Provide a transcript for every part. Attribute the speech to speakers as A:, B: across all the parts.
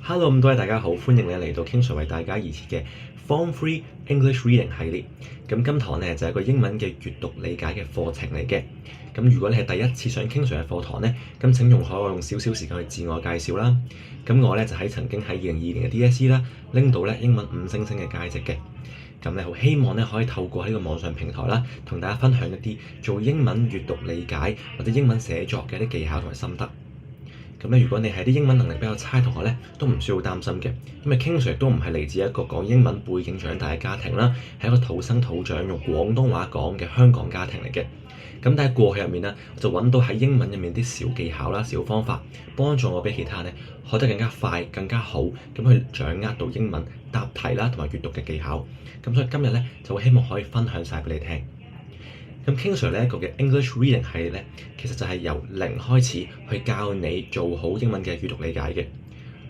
A: Hello，咁多位大家好，歡迎你嚟到 King Sir 為大家而設嘅 Form 3 English Reading 系列。咁今堂咧就係一個英文嘅閱讀理解嘅課程嚟嘅。咁如果你係第一次上 King Sir 嘅課堂咧，咁請容許我用少少時間去自我介紹啦。咁我咧就曾經喺2022年嘅 DSE 啦，拎到咧英文5星星嘅佳績嘅。咁咧好希望咧可以透過呢個網上平台啦，同大家分享一啲做英文閱讀理解或者英文寫作嘅一啲技巧同埋心得。咁咧，如果你係啲英文能力比較差嘅同學咧，都唔需要擔心嘅，因為 King Sir 都唔係嚟自一個講英文背景長大嘅家庭啦，係一個土生土長用廣東話講嘅香港家庭嚟嘅。咁但係過去入面咧，我就揾到喺英文入面啲小技巧啦、小方法，幫助我比其他人咧學得更加快、更加好，咁去掌握到英文答題啦同埋閱讀嘅技巧。咁所以今日咧就會希望可以分享晒俾你聽。咁 King Sir 呢一個嘅 English Reading 系列咧，其實就係由零開始去教你做好英文嘅閱讀理解嘅。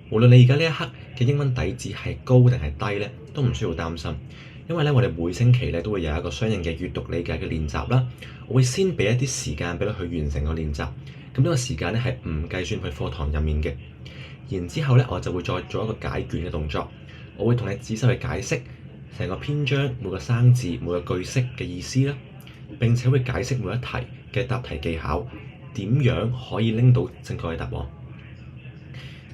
A: 無論你而家呢一刻嘅英文底子係高定係低咧，都唔需要擔心，因為咧我哋每星期咧都會有一個相應嘅閱讀理解嘅練習啦。我會先俾一啲時間俾你去完成個練習，咁呢個時間咧係唔計算去課堂入面嘅。然之後咧我就會再做一個解卷嘅動作，我會同你仔細去解釋成個篇章每個生字每個句式嘅意思啦。並且會解釋每一題嘅答題技巧，點樣可以拎到正確嘅答案。